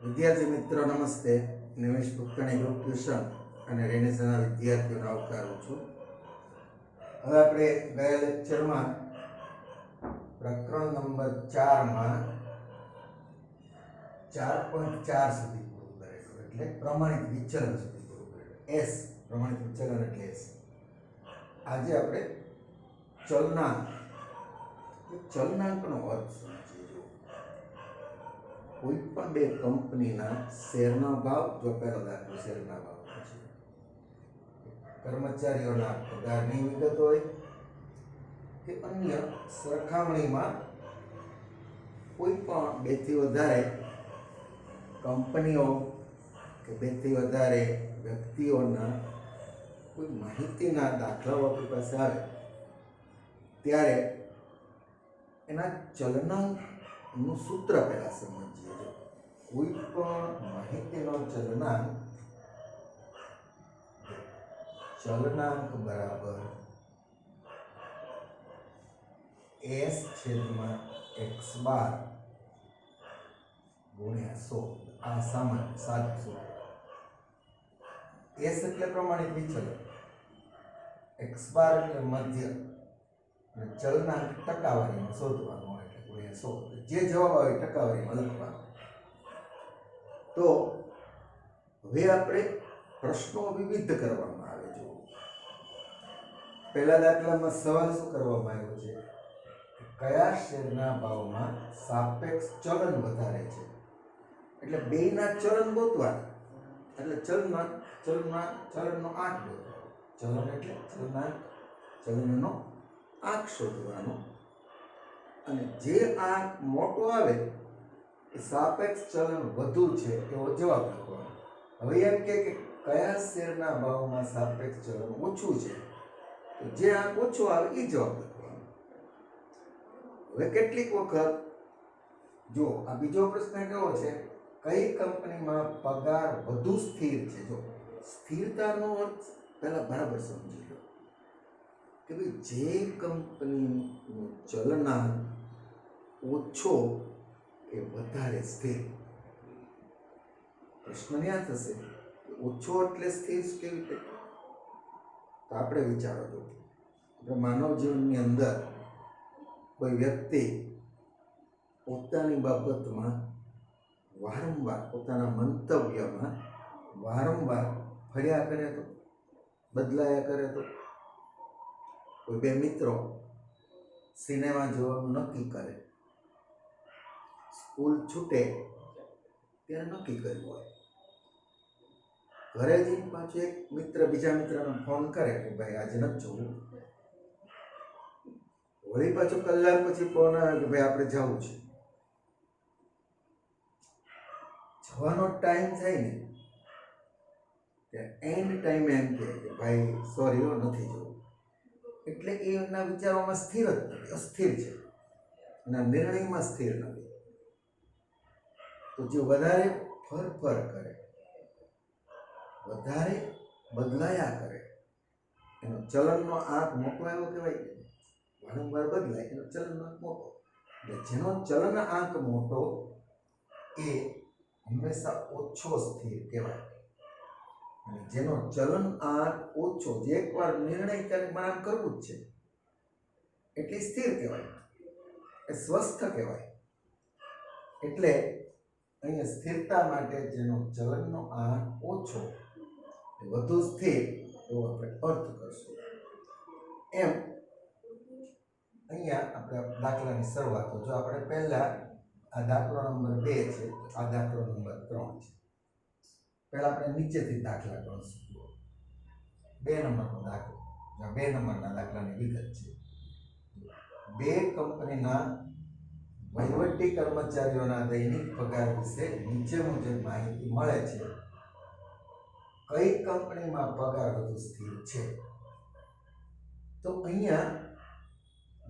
વિદ્યાર્થી મિત્રો નમસ્તે. નિમેશ ભુક્કણી ગ્રુપ ટ્યુશન અને રેનેસાના વિદ્યાર્થીઓને આવકારું છું. હવે આપણે ગયા લેક્ચરમાં પ્રકરણ નંબર 4માં 4.4 સુધી પૂરું કરેલું, એટલે પ્રમાણિત વિચલન સુધી પૂરું કરેલું. એસ પ્રમાણિત વિચલન એટલે એસ. આજે આપણે ચલનાંકનો અર્થ સમજીએ. કોઈ પણ બે કંપનીના શેરના ભાવ, જો પહેલો દાખલો શેરના ભાવ, પછી કર્મચારીઓના પગારની વિગત હોય કે અન્ય સરખામણીમાં કોઈ પણ બેથી વધારે કંપનીઓ કે બેથી વધારે વ્યક્તિઓના કોઈ માહિતીના દાખલાઓ આપણી પાસે આવે ત્યારે એના ચલનાંકનું સૂત્ર પહેલા સમજીએ. કોઈ પણ માહિતીનો ચલનાંક બરાબર s છેદમાં x બાર ગુણ્યા 100. આ સામાન્ય સાદું સૂત્ર. s એટલે પ્રમાણિત વિચલન, x બાર એટલે મધ્ય અને ચલનાંક ટકાવારીમાં શોધવાનો હોય એટલે ગુણ્યા 100. જે જવાબ આવે ટકાવારીમાં લખવાનો. તો હવે આપણે પ્રશ્નો વિવિધ કરવામાં આવે. જો પહેલા દાખલામાં સવાલ શું કરવામાં આવ્યો છે? કયા શેરના ભાવમાં સાપેક્ષ ચલન વધારે છે? એટલે બેયના ચલન ગોતવાના. એટલે ચલનનો આંક ગોતવાનો. ચલન એટલે ચલનનો આંક શોધવાનો, અને જે આંક મોટો આવે એ સાપેક્ષ ચલન વધુ છે એવો જવાબ લખવાનો. હવે એમ કે કયા શેરના ભાવમાં સાપેક્ષ ચલન ઓછું છે, તો જે આંક ઓછો આવે એ જવાબ લખવાનો. હવે કેટલીક વખત જો આ બીજો પ્રશ્ન કેવો છે? કઈ કંપનીમાં પગાર વધુ સ્થિર છે? જો સ્થિરતાનો અર્થ પહેલા બરાબર સમજી લો કે ભાઈ જે કંપનીનું ચલનાંક ઓછો એ વધારે સ્થિર. પ્રશ્ન ન્યા થશે ઓછો એટલે સ્થિર કેવી રીતે? તો આપણે વિચારો. જો આપણે માનવ જીવનની અંદર કોઈ વ્યક્તિ પોતાની બાબતમાં વારંવાર, પોતાના મંતવ્યમાં વારંવાર ફર્યા કરે તો, બદલાયા કરે તો, કોઈ બે મિત્રો સિનેમા જોવાનું નક્કી કરે, સ્કૂલ છૂટે ત્યારે નક્કી કર્યું હોય, ઘરે જઈને પાછું એક મિત્ર બીજા મિત્રને ફોન કરે કે ભાઈ આજે નથી જોવું, વળી પાછું કલાક પછી ફોન આવે કે ભાઈ આપણે જવું છે. જવાનો ટાઈમ થાય ને ત્યાં એન્ડ ટાઈમે એમ કહે કે ભાઈ સોરી નથી જવું. એટલે એના વિચારોમાં સ્થિર જ નથી, અસ્થિર છે, એના નિર્ણયમાં સ્થિર નથી. તો જે વધારે ફર કરે, વધારે બદલાયા કરે, એનો ચલનનો આંક મોટો આવ્યો કહેવાય. વારંવાર બદલાય એનો ચલન આંક મોટો. એટલે જેનો ચલન આંક મોટો એ હંમેશા ઓછો સ્થિર કહેવાય. અને જેનો ચલન આંક ઓછો, જે એકવાર નિર્ણય ક્યારેક મારે કરવું જ છે એટલે સ્થિર કહેવાય, એ સ્વસ્થ કહેવાય. એટલે અહીંયા સ્થિરતા માટે જેનો ચલનનો આંક ઓછો એ વધુ સ્થિર એવો આપણે અર્થ કરશું. એમ અહીંયા આપણે દાખલાની શરૂઆત, જો આપણે પહેલા આ દાખલો નંબર 2 છે, આ દાખલો નંબર 3 છે. પહેલા આપણે નીચેથી દાખલા ગણશું. 2 નંબરનો દાખલો, 2 નંબરના દાખલાની વિગત છે. બે કંપનીના વહીવટી કર્મચારીઓના દૈનિક પગાર વિશે નીચે મુજબ માહિતી મળે છે. કઈ કંપનીમાં પગાર વધુ સ્થિર છે? તો અહીંયા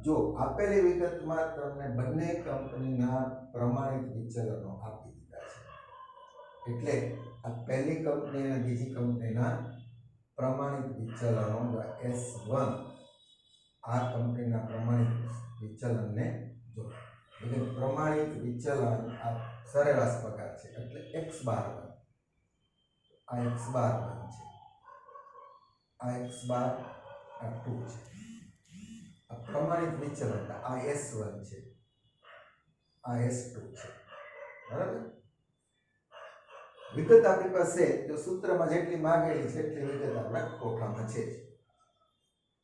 જો આપેલી વિગતમાં તમને બંને કંપનીના પ્રમાણિત વિચલનો આપી દીધા છે. એટલે આ પહેલી કંપની અને બીજી કંપનીના પ્રમાણિત વિચલનો S1, આ કંપનીના પ્રમાણિત વિચલનને જો. એટલે પ્રમાણિત વિચલન આ સરેરાશ પગાર છે એટલે x x બાર 1, આ x બાર 1 છે, આ x બાર આ 2 છે, આ પ્રમાણિત વિચલનતા આ S1 છે, આ S2 છે, બરાબર. વિગત આપણી પાસે જો સૂત્રમાં જેટલી માંગેલી છે એટલી વિગત આપણા કોઠામાં છે.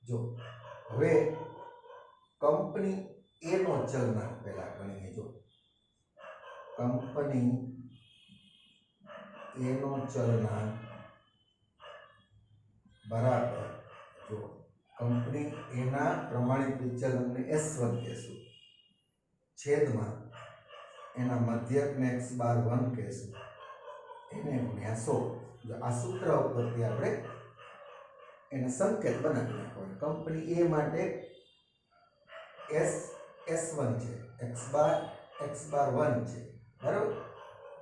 જો હવે કંપની એ નો ચલનાંક પહેલા ગણીએ. જો કંપની એ નો ચલનાંક બરાબર, જો કંપની એના પ્રમાણિત વિચલનને S1 કહેશું, છેદમાં એના મધ્યકને x બાર 1 કહેશું, એને ગુણ્યા 100. જો આ સૂત્ર ઉપરથી આપણે એને સંકેત બનાવી નાખવાનો. કંપની એ માટે S1 છે, x બાર 1 છે, બરાબર.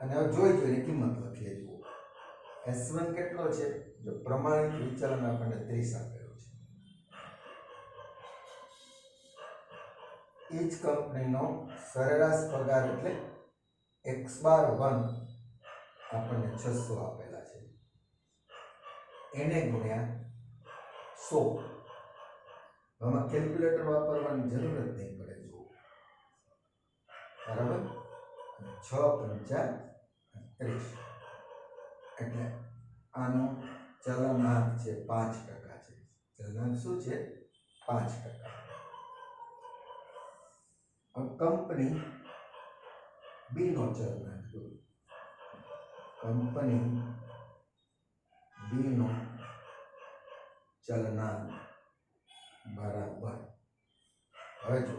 અને હવે જોઈને કિંમત લખીએ. જુઓ S1 કેટલો છે? જો પ્રમાણિત વિચલન આપણને 30 આપેલું છે. એ જ કંપનીનો સરેરાશ પગાર એટલે x બાર 1 આપણને 600 આપેલા છે, એને ગુણ્યા 100. આમાં કેલ્ક્યુલેટર વાપરવાની જરૂર જ નહીં પડે. જુઓ બરાબર, 6 પંચા 30 એટલે આનો ચલનાંક છે 5% છે. ચલનાંક શું છે? 5%. કંપની બી નો ચલનાંક, કંપની બી નો ચલનાંક બરાબર. હવે જો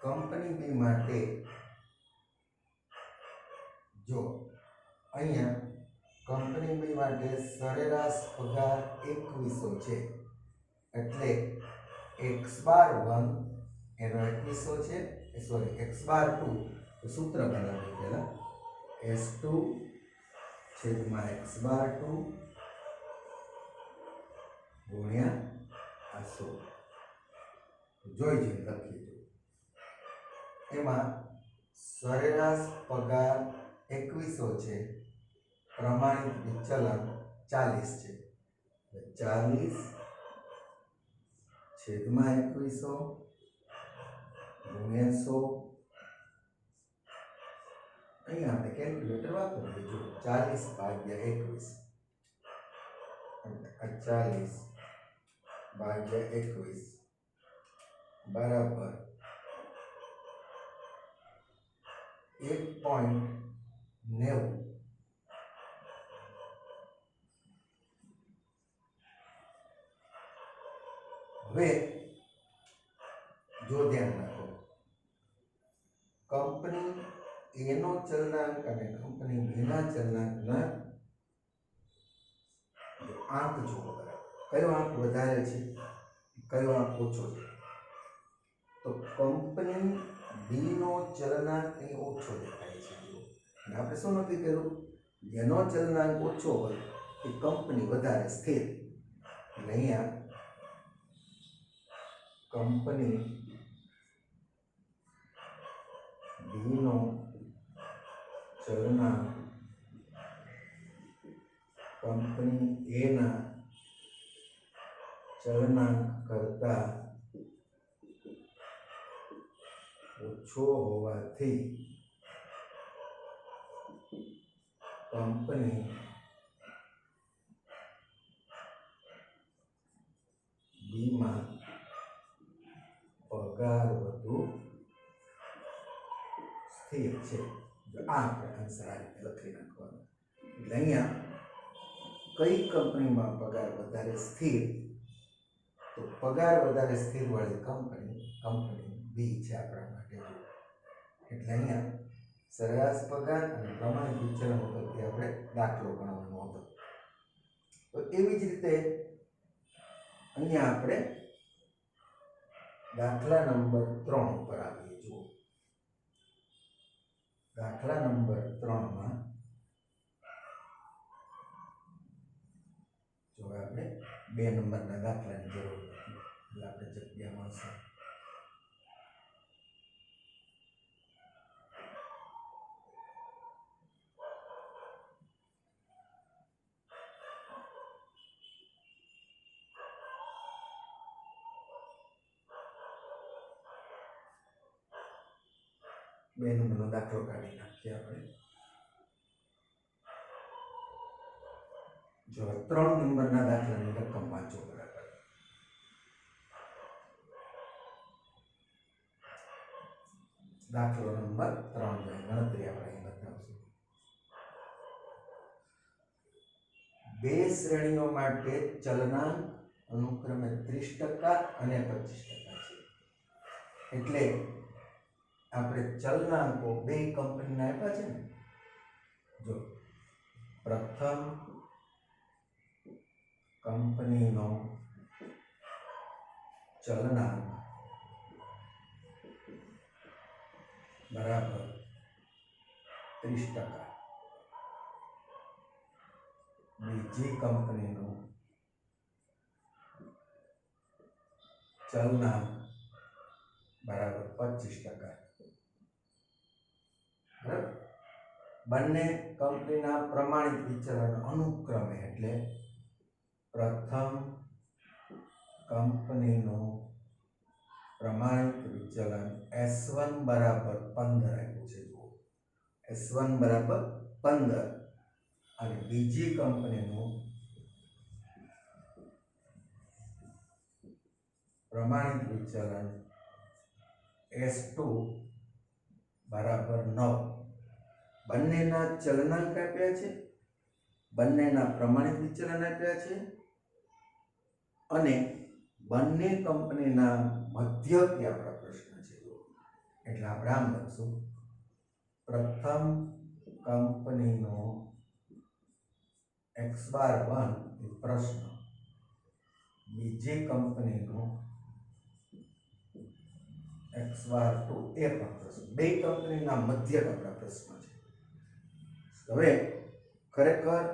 કંપની બી માટે જો અહીંયા કંપની બી માટે સરેરાશ પગાર 2100 છે, એટલે x બાર 1 એનો 2100 છે, સોરી x બાર 2, તો સૂત્ર બનાવીએ પહેલા S2 છેદમાં x બાર 2 ગુણ્યા 100. જોઈ લખીએ. એમાં સરેરાશ પગાર 2100 છે, પ્રમાણિત વિચલન 40 છે, 40 છેદમાં 2100 ગુણ્યા 100. અહીંયા આપણે કેલ્ક્યુલેટર વાપરીએ. જો 40 ભાગ્યા 21, 40 ભાગ્યા 21 બરાબર 1.90. હવે જો ધ્યાન રાખો, કંપની એ નો ચલનાંક અને કંપની બી ના ચલનાંકના આંક જુઓ. બરાબર, કયો આંક વધારે છે, કયો આંક ઓછો છે? તો કંપની બી નો ચલનાંક અહીં ઓછો દેખાય છે. અને આપણે શું નક્કી કર્યું? જેનો ચલનાંક ઓછો હોય એ કંપની વધારે સ્થિર. એટલે અહીંયા કંપની બી નો ચલનાંક કંપની એ ના ચલનાંક કરતા ઓછો હોવાથી કંપની બી માં પગાર વધુ સ્થિર છે. આ આપણે આન્સર આ રીતે લખી નાખવાનો. એટલે અહીંયા કઈ કંપનીમાં પગાર વધારે સ્થિર? તો પગાર વધારે સ્થિર વાળી કંપની બી છે આપણા માટે. એટલે અહીંયા સરેરાશ પગાર અને પ્રમાણિત વિચલન ઉપરથી આપણે દાખલો ગણવાનો હતો. તો એવી જ રીતે અહીંયા આપણે દાખલા નંબર 3 ઉપર આવીએ. જુઓ દાખલા નંબર 3 માં જો આપણે 2 નંબરના દાખલાની જરૂર નથી, એટલે આપણે જગ્યા મળશે. 2 નંબરનો દાખલો કાઢી નાખીએ આપણે. જો 3 નંબરના દાખલાની રકમ વાંચો બરાબર. દાખલો નંબર 3 ની ગણતરી આપણે અહીં બતાવશું. બે શ્રેણીઓ માટે ચલનાંક અનુક્રમે 30% અને 25% છે. એટલે આપણે ચલનાંકો બે કંપનીના આપ્યા છે ને. જો પ્રથમ કંપનીનો ચલનાંક બરાબર 30%, બીજી કંપનીનો ચલનાંક બરાબર 25%. બરાબર. બંને કંપનીના પ્રમાણિત વિચલન અનુક્રમે એટલે પ્રથમ કંપનીનો પ્રમાણિત વિચલન S1 બરાબર 15 આપ્યું છે. S1 બરાબર 15 અને બીજી કંપનીનું પ્રમાણિત વિચલન S2 બરાબર 9. બંનેના ચલનાંક આપ્યા છે, બંનેના પ્રમાણિત વિચલન આપ્યા છે અને બંને કંપનીના મધ્યથી આપણા પ્રશ્ન છે. એટલે આપણે આમ લખશું પ્રથમ કંપનીનો x⁻1 એ પ્રશ્ન, બીજી કંપનીનો x⁻2 એ પણ પ્રશ્ન. બે કંપનીના મધ્ય આપણા પ્રશ્ન છે. હવે ખરેખર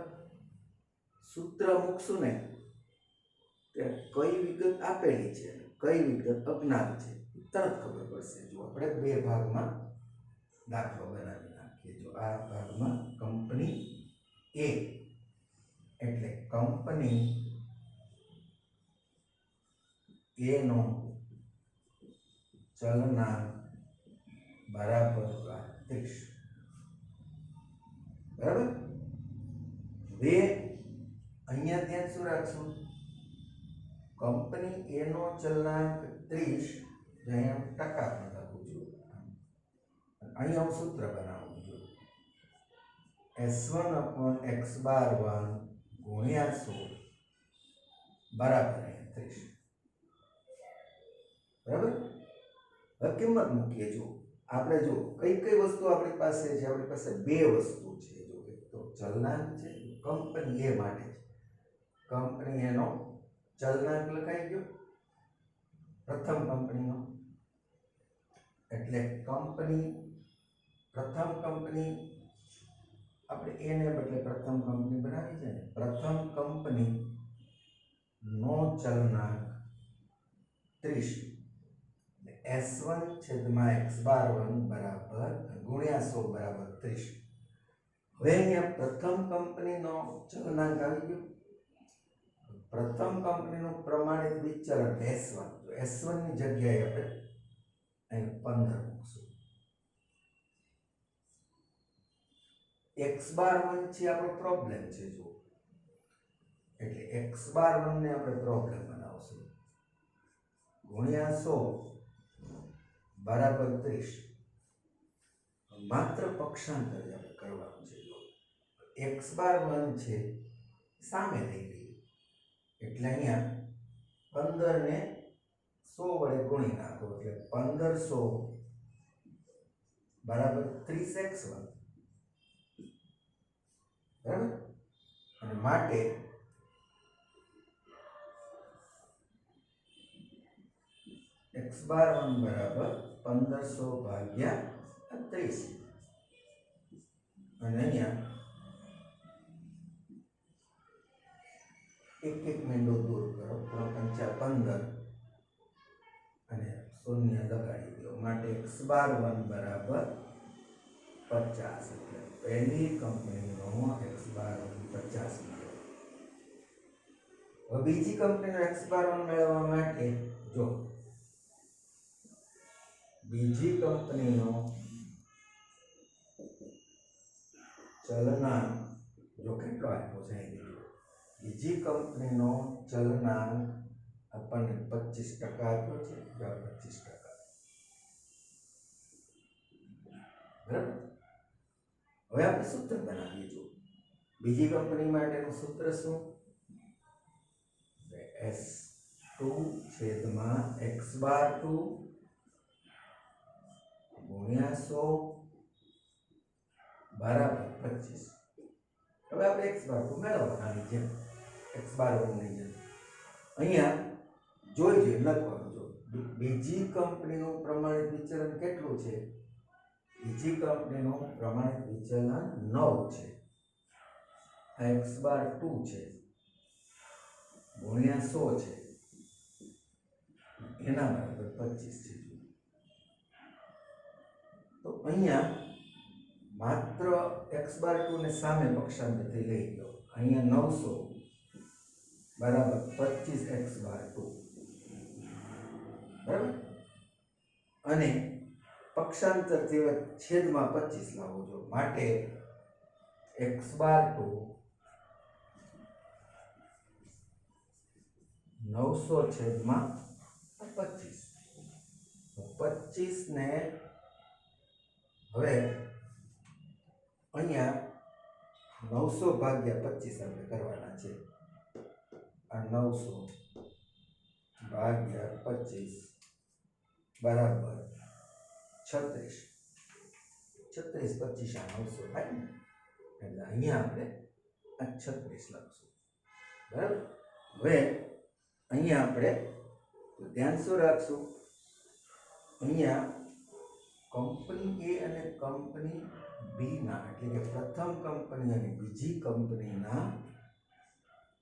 સૂત્ર મૂકશું ને ત્યારે કઈ વિગત આપેલી છે કઈ વિગત અજ્ઞાત છે તરત ખબર પડશે. જો આપણે બે ભાગમાં દાખલો બનાવી નાખીએ. જો આ ભાગમાં કંપની એ એટલે કંપની એ નો ચલનાંક બરાબર 30. બરાબર. હવે અહીંયા ધ્યાન શું રાખશું? કંપની એ નો ચલનાંક 30, જે અહીંયા ટકા પણ લખું છું. અહીંયા હું સૂત્ર બનાવું છું S1/x⁻1 ગુણ્યા 100 બરાબર 30. બરાબર. હવે કિંમત મૂકીએ. જો આપણે જો કઈ કઈ વસ્તુ આપણી પાસે છે. આપણી પાસે બે વસ્તુ છે. જો એક તો ચલનાંક છે, કંપની એ માટે છે. કંપની એનો ચલનાંક લખાઈ ગયો પ્રથમ કંપનીનો, એટલે કંપની પ્રથમ કંપની આપણે એને બદલે પ્રથમ કંપની બનાવી છે ને. પ્રથમ કંપની નો ચલનાંક 30 S1/x⁻1 બરાબર ગુણ્યા 100 બરાબર 30. હવે અહીંયા પ્રથમ કંપનીનો ચલનાંક આવી ગયો. પ્રથમ કંપનીનું પ્રમાણિત વિચલન S1. તો S1 ની જગ્યાએ આપણે અહીં 15 મૂકશું. x⁻1 છે આપણો પ્રોબ્લેમ છે. જો એટલે x⁻1 ને આપણે પ્રોબ્લેમ બનાવશું ગુણ્યા 100 બરાબર 30. માત્ર પક્ષાંતર આપણે કરવાનું છે. જો x⁻1 છે સામે લઈ લઈએ એટલે અહીંયા 15 ને 100 વડે ગુણી નાખો એટલે 1500 બરાબર 30x1. બરાબર. અને માટે x⁻1 બરાબર 1500 ભાગ્યા 30. અને અહીંયા એક એક મીંડો દૂર કરો. 3×5 અને શૂન્ય લગાડી દો. માટે x⁻1 બરાબર 50. એટલે પહેલી કંપનીનો x⁻1 50 મળ્યો. હવે બીજી કંપનીનો x⁻1 મેળવવા માટે જો બીજી કંપનીનો ચલનાંક જો કેટલો આપ્યો છે અહીં દીધો, બીજી કંપનીનો ચલનાંક આપણને 25% આપ્યો છે, 25%, બરાબર. હવે આપણે સૂત્ર બનાવીએ. જો બીજી કંપની માટેનું સૂત્ર શું? S2 છેદમાં x/2 ગુણ્યા 100 બરાબર 25. હવે આપણે x/2 મેળવવાની જેમ x/1ની જેમ અહીંયા જોઈ લખવાનું. જો બીજી કંપનીનું પ્રમાણિત વિચલન કેટલું છે? બીજી કંપનીનું પ્રમાણિત વિચલન 9 છે. આ x/2 છે ગુણ્યા 100 છે, એના બરાબર 25 છે. તો અહીંયા માત્ર x/2 ને સામે પક્ષાંતરથી લઈ લો. અહીંયા 900 બરાબર 25x/2, બરાબર. અને પક્ષાંતરથી છેદમાં 25 લાવો છો, માટે x/2 900 છેદમાં 25. 25 ને હવે અહીંયા 900 ભાગ્યા 25 આપણે કરવાના છે. આ 900 ભાગ્યા 25 બરાબર 36. 36 25 900 થાય ને, એટલે અહીંયા આપણે આ 36 લખશું, બરાબર. હવે અહીંયા આપણે ધ્યાન શું રાખશું? અહીંયા કંપની A અને કંપની B ના, એટલે કે પ્રથમ કંપની અને બીજી કંપનીના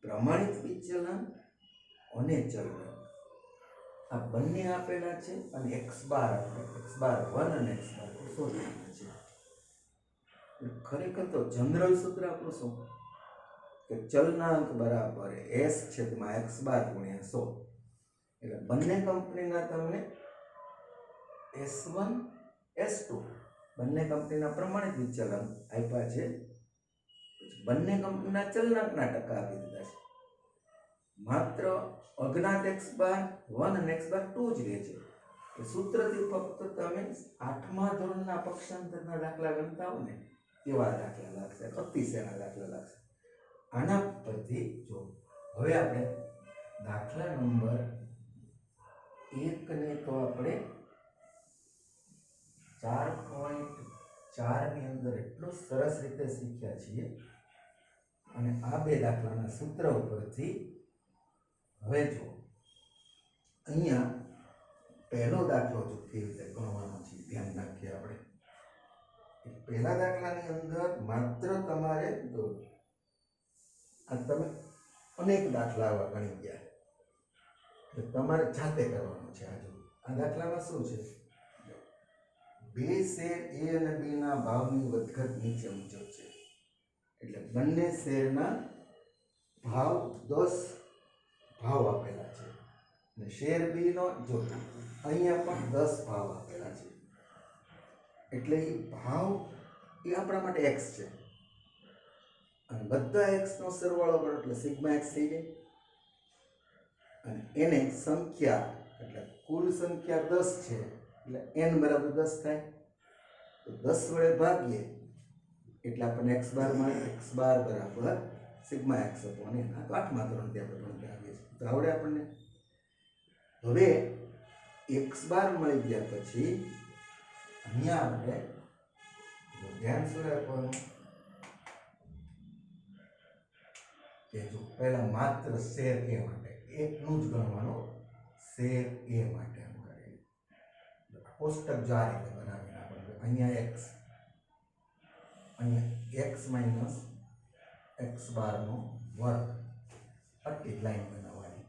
પ્રમાણિત વિચલન અને ચલનાંક આ બંને આપેલા છે, અને x/1 અને x/2 શોધવાના છે. ખરેખર તો જનરલ સૂત્ર આપણું શું કે ચલનાંક બરાબર s છેદમાં x બાર ગુણ્યા 100. એટલે બંને કંપનીના તમને S1 S2 બંને કંપનીના પ્રમાણિત વિચલન આપ્યા છે. બંને કંપનીના ચલનાંકના ટકા આપી દીધા છે. માત્ર અજ્ઞાત x/1 અને x/2 જ રહે છે. સૂત્રથી ફક્ત તમે 8મા ધોરણના પક્ષાંતરના દાખલા ગણતા હો ને તેવા દાખલા લાગશે, અતિશયના દાખલા લાગશે. આના પરથી જો હવે આપણે દાખલા નંબર 1 ને તો આપણે 4.4 ની અંદર એટલો સરસ રીતે શીખ્યા છીએ, અને આ બે દાખલાના સૂત્ર ઉપરથી હવે જો અહીંયા પહેલો દાખલો જો કેવી રીતે ગણવાનો છે ધ્યાન રાખીએ આપણે. પહેલા દાખલાની અંદર માત્ર તમારે જો આ તમે અનેક દાખલા આવા ગણી ગયા, એટલે તમારે જાતે કરવાનું છે. આ દાખલામાં શું છે? બે શેર A અને B ના ભાવની વધઘટ નીચે મુજબ છે. એટલે બંને શેરના ભાવ 10 ભાવ આપેલા છે, અને શેર B નો જો અહીંયા પણ 10 ભાવ આપેલા છે. એટલે એ ભાવ એ આપણા માટે x છે, અને બધા x નો સરવાળો કરો એટલે સિગ્મા x થઈ જાય, અને એને સંખ્યા એટલે કુલ સંખ્યા 10 છે, એટલે n બરાબર 10 થાય. તો 10 વડે ભાગીએ એટલે આપણને x બાર મળે. x બાર બરાબર સિગ્મા x અપોન n. તો 8મા ધોરણથી આપણે ભણતા આવીએ છીએ, તો આવડે આપણને. હવે x બાર મળી ગયા પછી અહીંયા આપણે ધ્યાન શું રાખવાનું કે જો પહેલા માત્ર શેર A માટે એકનું જ ગણવાનું. શેર A માટે એમ કરીને કોષ્ટક જો આ રીતે બનાવી નાખવાનું. અહીંયા x, અહીંયા x માઇનસ x બારનો વર્ગ, આટલી લાઈન બનાવવાની.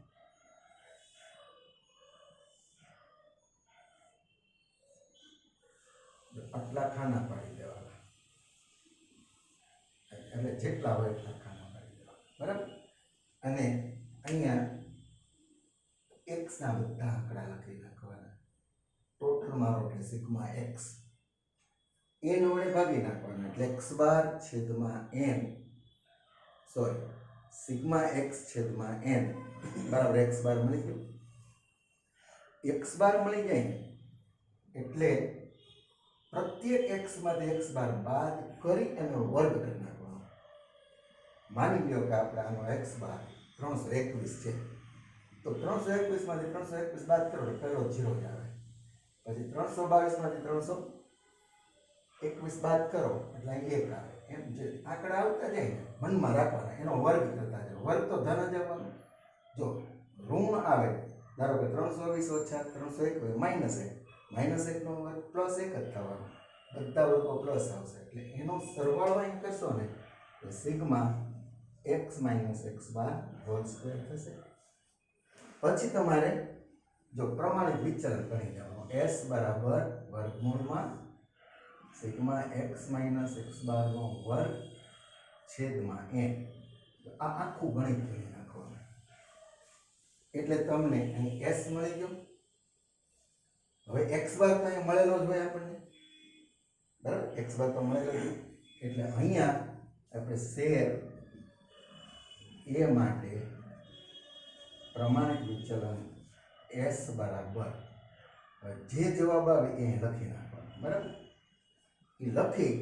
આટલા ખાના પાડી દેવાના, એટલે જેટલા હોય એટલા ખાના પાડી દેવાના, બરાબર. અને અહીંયા x ના બધા આંકડા લખી નાખવાના. ટોટલ મારો એટલે સિગ્મા x n વડે ભાગી નાખવાનો એટલે x બાર છેદમાં n સોરી સિગ્મા x છેદમાં n બરાબર x બાર મળી ગયું. x બાર મળી જાય ને એટલે પ્રત્યેક x માંથી x બાર બાદ કરી એનો વર્ગ કરી નાખવાનો. માની લ્યો કે આપણે આનો x બાર 321 છે, તો 321 માંથી 321 બાદ કરો એટલે પહેલો 0 જ આવે. પછી 322 માંથી 321 બાદ કરો એટલે અહીં 1 આવે. એમ જે આંકડા આવતા જાય ને મનમાં રાખવાના, એનો વર્ગ કરતા જાય. વર્ગ તો ધન જ આવવાનો. જો ઋણ આવે, ધારો કે 320 ઓછા 321 માઇનસ 1, માઇનસ 1 નો વર્ગ પ્લસ 1 જ થવાનો. બધા વર્ગો પ્લસ આવશે એટલે એનો સરવાળો અહીં કરશો ને એટલે સિગ્મા x માઇનસ x બાર હોલ સ્ક્વેર થશે. પછી તમારે જો પ્રમાણિત વિચલન ગણી લેવાનું, s બરાબર વર્ગમૂળમાં સિગ્મા x માઇનસ x બાર નો વર્ગ છેદમાં n. આ આખું ગણિત ગણી નાખવાનું એટલે તમને અહીં s મળી ગયો. હવે x બાર તો અહીં મળેલો જ હોય આપણને, બરાબર, x બાર તો મળેલો જ હોય એટલે અહીંયા આપણે શેર a માટે પ્રમાણિત વિચલન s બરાબર જે જવાબ આવે એ લખી નાખવાનો, બરાબર. એ લખી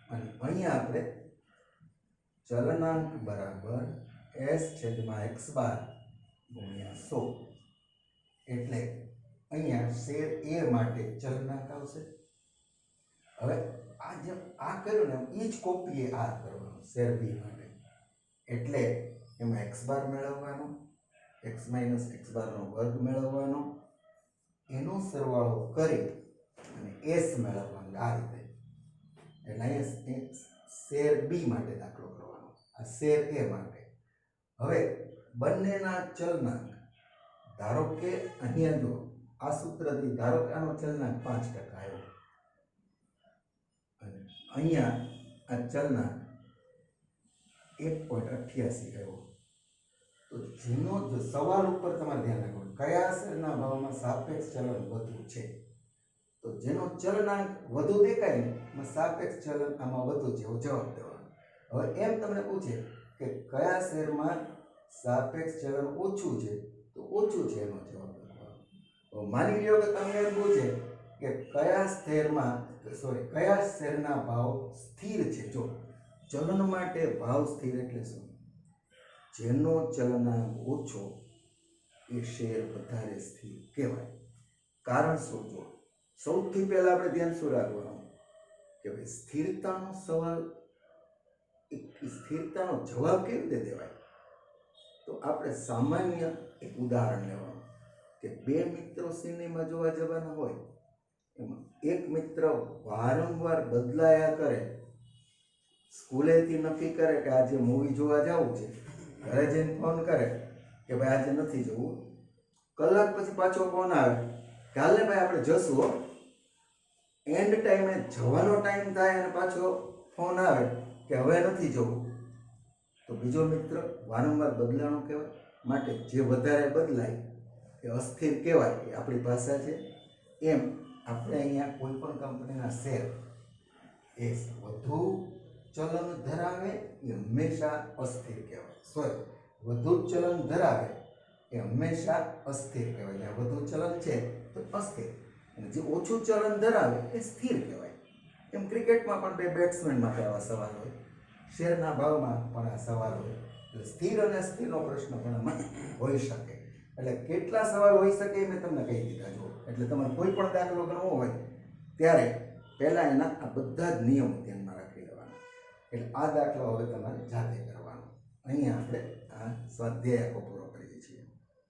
અને અહીંયા આપણે ચલનાંક બરાબર s છેદમાં x બાર ગુણ્યા 100 એટલે અહીંયા શેર a માટે ચલનાંક આવશે. હવે આ જે આ કર્યું ને એ જ કોપીએ આ કરવાનું શેર b માટે એટલે એમાં x બાર મેળવવાનો, x માઇનસ x બારનો વર્ગ મેળવવાનો, એનો સરવાળો કરી અને s મેળવવાનો. આ રીતે એટલે અહીંયા શેર બી માટે દાખલો કરવાનો, આ શેર એ માટે. હવે બંનેના ચલનાંક ધારો કે અહીંયા જો આ સૂત્રથી ધારો કે આનો ચલનાંક 5% આવ્યો અને અહીંયા આ ચલનાંક 1.88 આવ્યો. તો જેનો જો સવાલ ઉપર તમારે ધ્યાન રાખવાનું કયા શેરના ભાવમાં સાપેક્ષ ચલન વધુ છે, તો જેનો ચલનાંક વધુ દેખાય ને એમાં સાપેક્ષ ચલન આમાં વધુ છે એવો જવાબ દેવાનો. હવે એમ તમને પૂછે કે કયા શેરમાં સાપેક્ષ ચલન ઓછું છે, તો ઓછું છે એનો જવાબ લખવાનો. તો માની લ્યો કે તમને એમ પૂછે કે કયા શેરના ભાવ સ્થિર છે. જો ચલન માટે ભાવ સ્થિર એટલે શું? જેનો ચલનાંક ઓછો એ શેર વધારે સ્થિર કહેવાય. કારણ શું? જો સૌથી પહેલા આપણે ધ્યાન શું રાખવાનું કે ભાઈ સ્થિરતાનો સવાલ, સ્થિરતાનો જવાબ કેવી રીતે દેવાય? તો આપણે સામાન્ય એક ઉદાહરણ લેવાનું કે બે મિત્રો સિનેમા જોવા જવાના હોય, એમાં એક મિત્ર વારંવાર બદલાયા કરે, સ્કૂલેથી નક્કી કરે કે આજે મૂવી જોવા જવું છે, ઘરે જઈને ફોન કરે કે ભાઈ આજે નથી જવું, કલાક પછી પાછો ફોન આવે કે હાલે ભાઈ આપણે જશું. એન્ડ ટાઈમે જવાનો ટાઈમ થાય અને પાછો ફોન આવે કે હવે નથી જવું, તો બીજો મિત્ર વારંવાર બદલાણો કહેવાય. માટે જે વધારે બદલાય એ અસ્થિર કહેવાય, એ આપણી ભાષા છે. એમ આપણે અહીંયા કોઈ પણ કંપનીના શેર એ વધુ ચલન ધરાવે એ હંમેશા અસ્થિર કહેવાય. સોરી, વધુ ચલન ધરાવે એ હંમેશા અસ્થિર કહેવાય. એટલે વધુ ચલન છે તો અસ્થિર, અને જે ઓછું ચલન ધરાવે એ સ્થિર કહેવાય. એમ ક્રિકેટમાં પણ બે બેટ્સમેન માટે આવા સવાલ હોય, શેરના ભાવમાં પણ આ સવાલ હોય. એટલે સ્થિર અને અસ્થિરનો પ્રશ્ન પણ આમાં હોઈ શકે. એટલે કેટલા સવાલ હોઈ શકે એ મેં તમને કહી દીધા. જો એટલે તમારે કોઈ પણ દાખલો ગણવો હોય ત્યારે પહેલાં એના આ બધા જ નિયમો ધ્યાનમાં રાખી લેવાના. એટલે આ દાખલો હવે તમારે જાતે કરવાનો. અહીંયા આપણે આ સ્વાધ્યાય આખો પૂરો